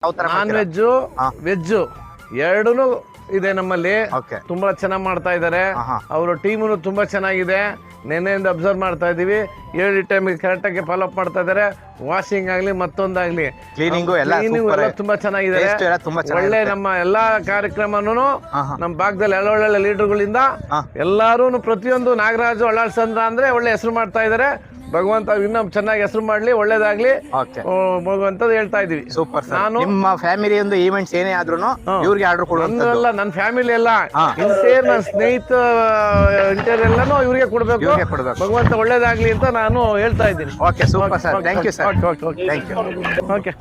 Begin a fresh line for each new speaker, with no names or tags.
ಯಾವ ತರ
ನಾನ್
ಮಾಡ್ತೀರಾ?
ವೆಜ್ಜು
ಹಾ.
ವೆಜ್ಜು ಎರಡೂನು ಇದೆ ನಮ್ಮಲ್ಲಿ.
ಓಕೆ.
ತುಂಬಾ ಚೆನ್ನಾಗಿ ಮಾಡ್ತಾ ಇದ್ದಾರೆ.
ಆಹಾ.
ಅವರ ಟೀಮು ತುಂಬಾ ಚೆನ್ನಾಗಿದೆ. ನೆನ್ನೆಯಿಂದ ಅಬ್ಸರ್ವ್ ಮಾಡ್ತಾ ಇದೀವಿ. 7 ಟೈಮಿಗೆ ಕರೆಕ್ಟಾಗಿ ಫಾಲೋ ಅಪ್ ಮಾಡ್ತಾ ಇದ್ದಾರೆ. ವಾಷಿಂಗ್ ಆಗ್ಲಿ ಮತ್ತೊಂದಾಗ್ಲಿ
ಕ್ಲೀನಿಂಗು ಎಲ್ಲ
ಕ್ಲೀನಿಂಗ್ ಎಲ್ಲ ತುಂಬಾ ಚೆನ್ನಾಗಿದೆ.
Taste ಎಲ್ಲ ತುಂಬಾ
ಒಳ್ಳೆ
ಚೆನ್ನಾಗಿರುತ್ತೆ.
ನಮ್ಮ ಎಲ್ಲಾ ಕಾರ್ಯಕ್ರಮನೂ
ಆಹಾ.
ನಮ್ಮ ಭಾಗದಲ್ಲಿ ಒಳ್ಳೊಳ್ಳೆ ಲೀಡರ್ಗಳಿಂದ
ಹಾ.
ಎಲ್ಲಾರು ಪ್ರತಿಯೊಂದು ನಾಗರಾಜು ಅಳ್ಳಾಳ್ಸಂದ್ರ ಅಂದ್ರೆ ಒಳ್ಳೆ ಹೆಸರು ಮಾಡ್ತಾ ಇದ್ದಾರೆ. ಭಗವಂತ ಇನ್ನೂ ಚೆನ್ನಾಗಿ ಹೆಸರು ಮಾಡ್ಲಿ, ಒಳ್ಳೇದಾಗ್ಲಿ
ಓಕೆ.
ಭಗವಂತದ್ದು ಹೇಳ್ತಾ ಇದೀವಿ.
Super sir.
ನಾನು
ನಿಮ್ಮ ಫ್ಯಾಮಿಲಿ ಒಂದು ಈವೆಂಟ್ಸ್ ಏನೇ ಆದ್ರೂ ಇವ್ರಿಗೆ ಆರ್ಡರ್ ಕೊಡುವಂತದ್ದು.
ನಂದಲ್ಲ, ನನ್ನ ಫ್ಯಾಮಿಲಿ ಎಲ್ಲ
ಹಾ.
ಇಂಟೇರ್ ನನ್ನ ಸ್ನೇಹಿತ ಇಂಟೇರ್ ಎಲ್ಲಾನು ಇವ್ರಿಗೆ ಕೊಡ್ಬೇಕು.
ಇವ್ರಿಗೆ ಕೊಡ್ಬೇಕು.
ಭಗವಂತ ಒಳ್ಳೇದಾಗ್ಲಿ ಅಂತ ನಾನು ಹೇಳ್ತಾ ಇದ್ದೀನಿ.
Okay super sir. Thank you sir.
Okay okay okay
thank you.
Okay.